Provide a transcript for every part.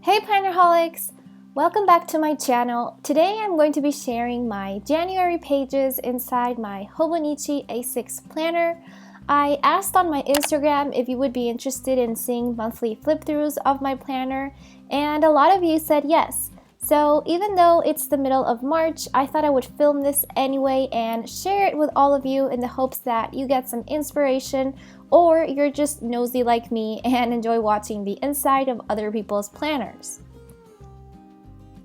Hey Plannerholics! Welcome back to my channel. Today I'm going to be sharing my January pages inside my Hobonichi A6 planner. I asked on my Instagram if you would be interested in seeing monthly flip-throughs of my planner, and a lot of you said yes. So even though it's the middle of March, I thought I would film this anyway and share it with all of you in the hopes that you get some inspiration, or you're just nosy like me and enjoy watching the inside of other people's planners.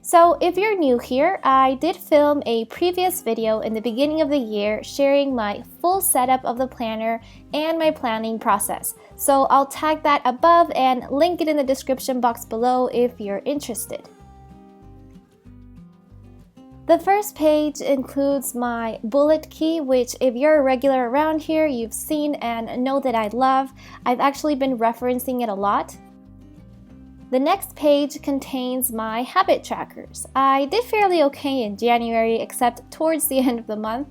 So if you're new here, I did film a previous video in the beginning of the year sharing my full setup of the planner and my planning process. So I'll tag that above and link it in the description box below if you're interested. The first page includes my bullet key, which if you're a regular around here, you've seen and know that I love. I've actually been referencing it a lot. The next page contains my habit trackers. I did fairly okay in January, except towards the end of the month,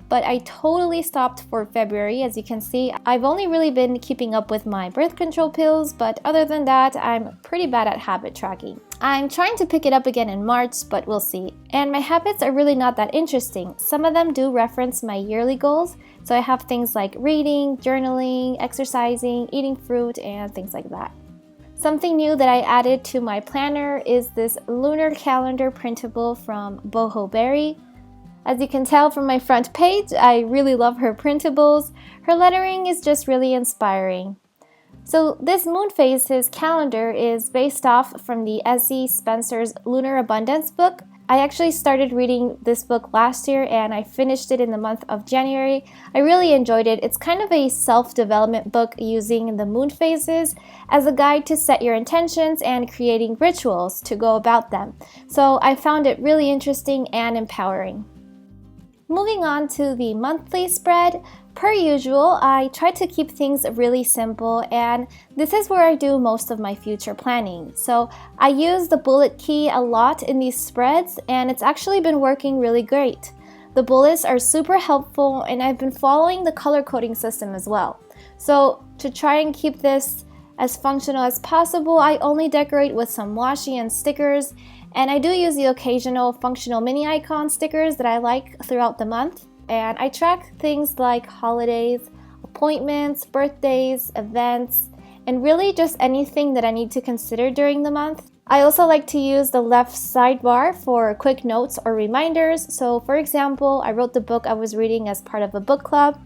but I totally stopped for February. As you can see, I've only really been keeping up with my birth control pills, but other than that, I'm pretty bad at habit tracking. I'm trying to pick it up again in March, but we'll see. And my habits are really not that interesting. Some of them do reference my yearly goals, so I have things like reading, journaling, exercising, eating fruit, and things like that. Something new that I added to my planner is this lunar calendar printable from Boho Berry. As you can tell from my front page, I really love her printables. Her lettering is just really inspiring. So this moon phases calendar is based off from the S.E. Spencer's Lunar Abundance book. I actually started reading this book last year and I finished it in the month of January. I really enjoyed it. It's kind of a self-development book using the moon phases as a guide to set your intentions and creating rituals to go about them. So I found it really interesting and empowering. Moving on to the monthly spread, per usual, I try to keep things really simple, and this is where I do most of my future planning. So I use the bullet key a lot in these spreads, and it's actually been working really great. The bullets are super helpful, and I've been following the color coding system as well. So to try and keep this as functional as possible, I only decorate with some washi and stickers, and I do use the occasional functional mini icon stickers that I like throughout the month. And I track things like holidays, appointments, birthdays, events, and really just anything that I need to consider during the month. I also like to use the left sidebar for quick notes or reminders. So for example, I wrote the book I was reading as part of a book club.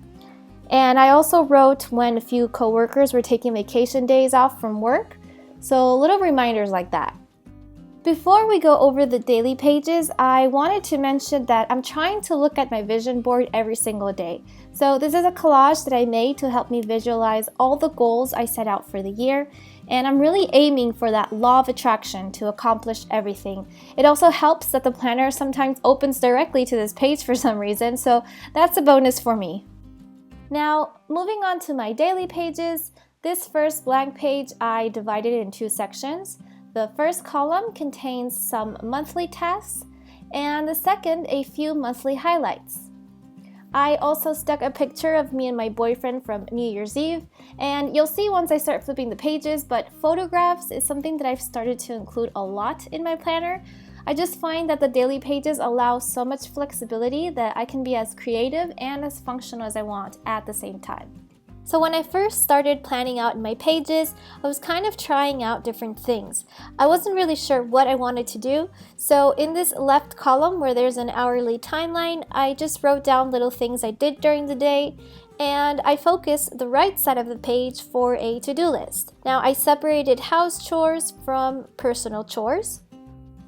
And I also wrote when a few coworkers were taking vacation days off from work. So little reminders like that. Before we go over the daily pages, I wanted to mention that I'm trying to look at my vision board every single day. So this is a collage that I made to help me visualize all the goals I set out for the year, and I'm really aiming for that law of attraction to accomplish everything. It also helps that the planner sometimes opens directly to this page for some reason, so that's a bonus for me. Now, moving on to my daily pages, this first blank page I divided in two sections. The first column contains some monthly tasks, and the second a few monthly highlights. I also stuck a picture of me and my boyfriend from New Year's Eve, and you'll see once I start flipping the pages, but photographs is something that I've started to include a lot in my planner. I just find that the daily pages allow so much flexibility that I can be as creative and as functional as I want at the same time. So when I first started planning out my pages, I was kind of trying out different things. I wasn't really sure what I wanted to do, so in this left column where there's an hourly timeline, I just wrote down little things I did during the day, and I focused the right side of the page for a to-do list. Now I separated house chores from personal chores.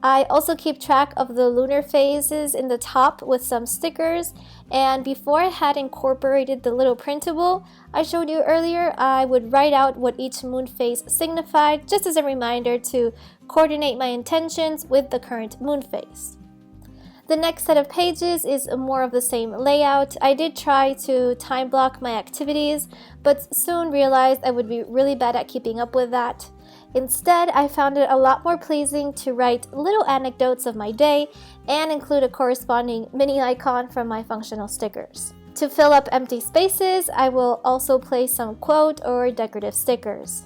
I also keep track of the lunar phases in the top with some stickers, and before I had incorporated the little printable I showed you earlier, I would write out what each moon phase signified just as a reminder to coordinate my intentions with the current moon phase. The next set of pages is more of the same layout. I did try to time block my activities, but soon realized I would be really bad at keeping up with that. Instead, I found it a lot more pleasing to write little anecdotes of my day and include a corresponding mini icon from my functional stickers. To fill up empty spaces, I will also place some quote or decorative stickers.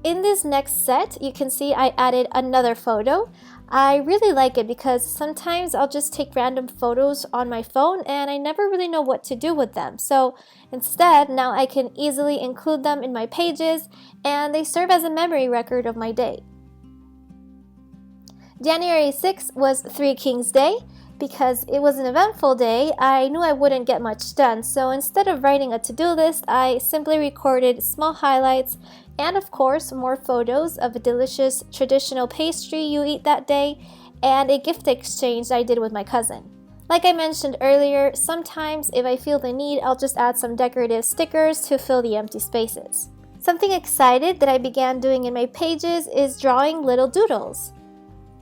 In this next set, you can see I added another photo. I really like it because sometimes I'll just take random photos on my phone and I never really know what to do with them. So instead, now I can easily include them in my pages and they serve as a memory record of my day. January 6th was Three Kings Day. Because it was an eventful day, I knew I wouldn't get much done, so instead of writing a to-do list, I simply recorded small highlights and of course more photos of a delicious traditional pastry you eat that day and a gift exchange I did with my cousin. Like I mentioned earlier, sometimes if I feel the need, I'll just add some decorative stickers to fill the empty spaces. Something exciting that I began doing in my pages is drawing little doodles.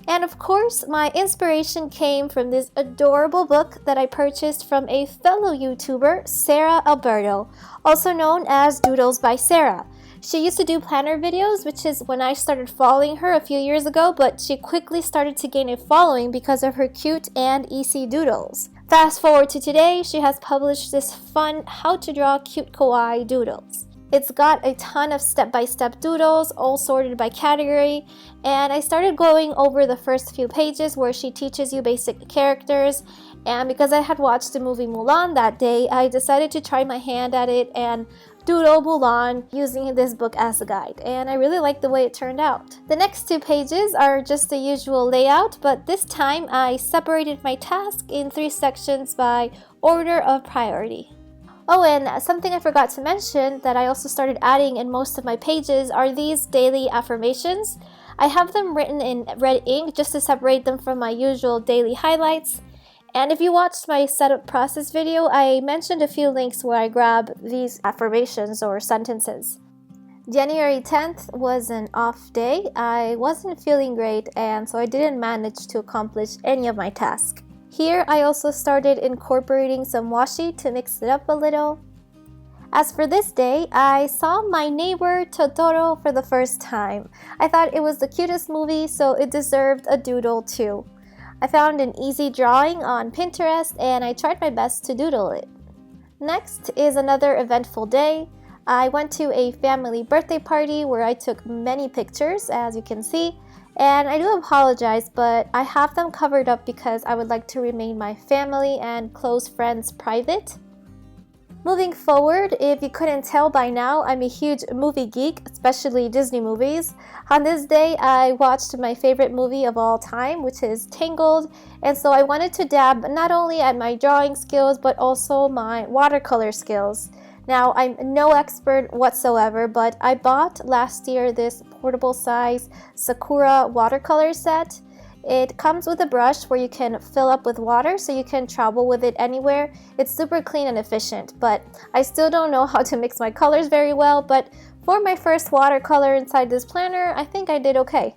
And of course, my inspiration came from this adorable book that I purchased from a fellow YouTuber, Sarah Alberto, also known as Doodles by Sarah. She used to do planner videos, which is when I started following her a few years ago, but she quickly started to gain a following because of her cute and easy doodles. Fast forward to today, she has published this fun how to draw cute kawaii doodles. It's got a ton of step-by-step doodles, all sorted by category, and I started going over the first few pages where she teaches you basic characters, and because I had watched the movie Mulan that day, I decided to try my hand at it and doodle Mulan using this book as a guide, and I really liked the way it turned out. The next two pages are just the usual layout, but this time I separated my task in 3 sections by order of priority. Oh, and something I forgot to mention that I also started adding in most of my pages are these daily affirmations. I have them written in red ink just to separate them from my usual daily highlights. And if you watched my setup process video, I mentioned a few links where I grab these affirmations or sentences. January 10th was an off day. I wasn't feeling great and so I didn't manage to accomplish any of my tasks. Here, I also started incorporating some washi to mix it up a little. As for this day, I saw My Neighbor Totoro for the first time. I thought it was the cutest movie, so it deserved a doodle too. I found an easy drawing on Pinterest and I tried my best to doodle it. Next is another eventful day. I went to a family birthday party where I took many pictures, as you can see. And I do apologize, but I have them covered up because I would like to remain my family and close friends private. Moving forward, if you couldn't tell by now, I'm a huge movie geek, especially Disney movies. On this day, I watched my favorite movie of all time, which is Tangled, and so I wanted to dab not only at my drawing skills, but also my watercolor skills. Now, I'm no expert whatsoever, but I bought last year this portable size Sakura watercolor set. It comes with a brush where you can fill up with water so you can travel with it anywhere. It's super clean and efficient, but I still don't know how to mix my colors very well, but for my first watercolor inside this planner, I think I did okay.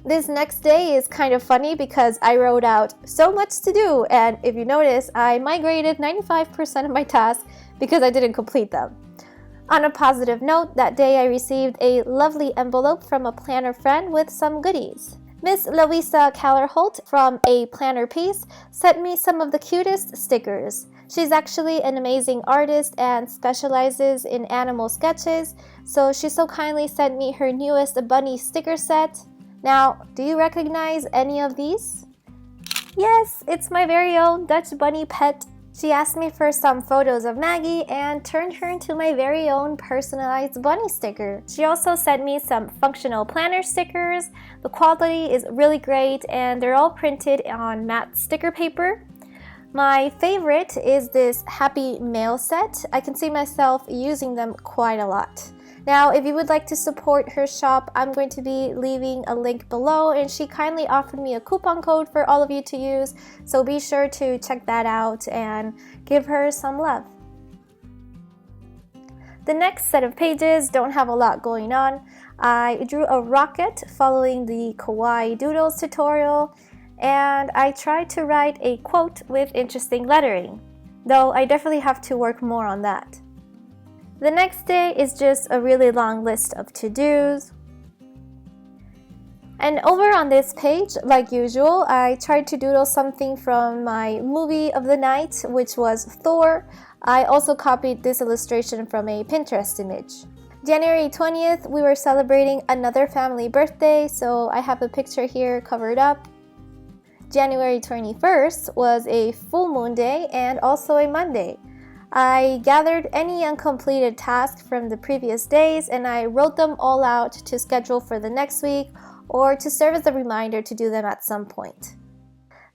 This next day is kind of funny because I wrote out so much to do, and if you notice, I migrated 95% of my tasks because I didn't complete them. On a positive note, that day I received a lovely envelope from a planner friend with some goodies. Miss Louisa Callerholt from A Planner Piece sent me some of the cutest stickers. She's actually an amazing artist and specializes in animal sketches, so she so kindly sent me her newest bunny sticker set. Now, do you recognize any of these? Yes, it's my very own Dutch bunny pet. She asked me for some photos of Maggie and turned her into my very own personalized bunny sticker. She also sent me some functional planner stickers. The quality is really great and they're all printed on matte sticker paper. My favorite is this Happy Mail set. I can see myself using them quite a lot. Now, if you would like to support her shop, I'm going to be leaving a link below, and she kindly offered me a coupon code for all of you to use, so be sure to check that out and give her some love. The next set of pages don't have a lot going on. I drew a rocket following the Kawaii Doodles tutorial, and I tried to write a quote with interesting lettering, though I definitely have to work more on that. The next day is just a really long list of to-dos. And over on this page, like usual, I tried to doodle something from my movie of the night, which was Thor. I also copied this illustration from a Pinterest image. January 20th, we were celebrating another family birthday, so I have a picture here covered up. January 21st was a full moon day and also a Monday. I gathered any uncompleted tasks from the previous days and I wrote them all out to schedule for the next week or to serve as a reminder to do them at some point.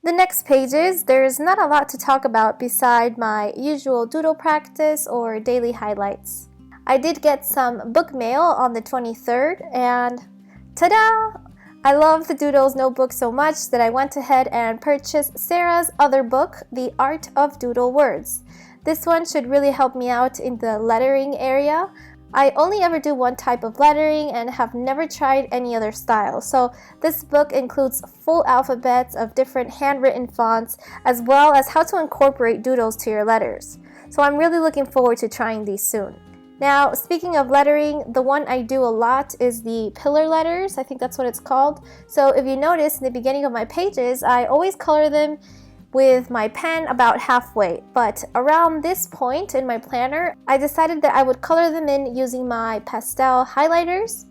The next pages, there's not a lot to talk about beside my usual doodle practice or daily highlights. I did get some book mail on the 23rd and ta-da! I love the Doodles notebook so much that I went ahead and purchased Sarah's other book, The Art of Doodle Words. This one should really help me out in the lettering area. I only ever do one type of lettering and have never tried any other style. So this book includes full alphabets of different handwritten fonts as well as how to incorporate doodles to your letters. So I'm really looking forward to trying these soon. Now, speaking of lettering, the one I do a lot is the pillar letters. I think that's what it's called. So if you notice in the beginning of my pages, I always color them with my pen about halfway. But around this point in my planner, I decided that I would color them in using my pastel highlighters.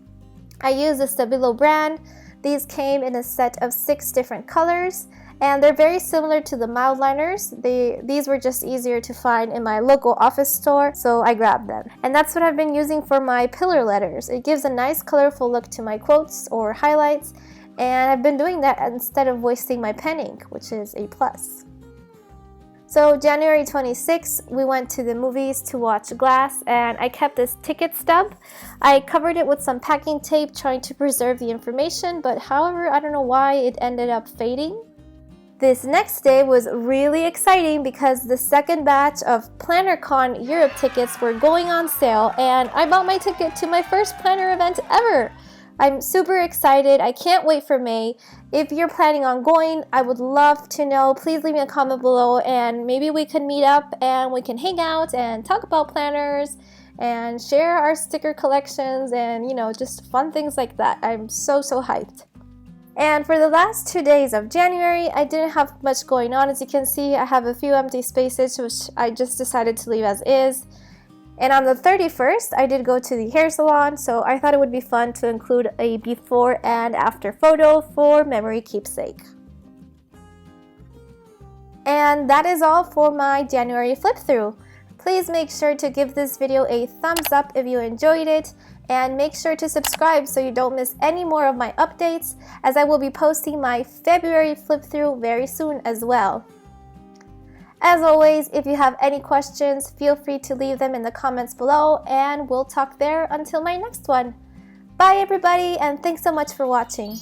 I use the Stabilo brand. These came in a set of 6 different colors. And they're very similar to the mild liners. These were just easier to find in my local office store, so I grabbed them. And that's what I've been using for my pillar letters. It gives a nice colorful look to my quotes or highlights, and I've been doing that instead of wasting my pen ink, which is a plus. So January 26th, we went to the movies to watch Glass, and I kept this ticket stub. I covered it with some packing tape trying to preserve the information, but however, I don't know why it ended up fading. This next day was really exciting because the second batch of PlannerCon Europe tickets were going on sale and I bought my ticket to my first planner event ever. I'm super excited. I can't wait for May. If you're planning on going, I would love to know. Please leave me a comment below and maybe we can meet up and we can hang out and talk about planners and share our sticker collections and, just fun things like that. I'm so hyped. And for the last 2 days of January, I didn't have much going on. As you can see, I have a few empty spaces, which I just decided to leave as is. And on the 31st, I did go to the hair salon, so I thought it would be fun to include a before and after photo for memory keepsake. And that is all for my January flip through. Please make sure to give this video a thumbs up if you enjoyed it, and make sure to subscribe so you don't miss any more of my updates, as I will be posting my February flip through very soon as well. As always, if you have any questions, feel free to leave them in the comments below and we'll talk there until my next one. Bye everybody, and thanks so much for watching.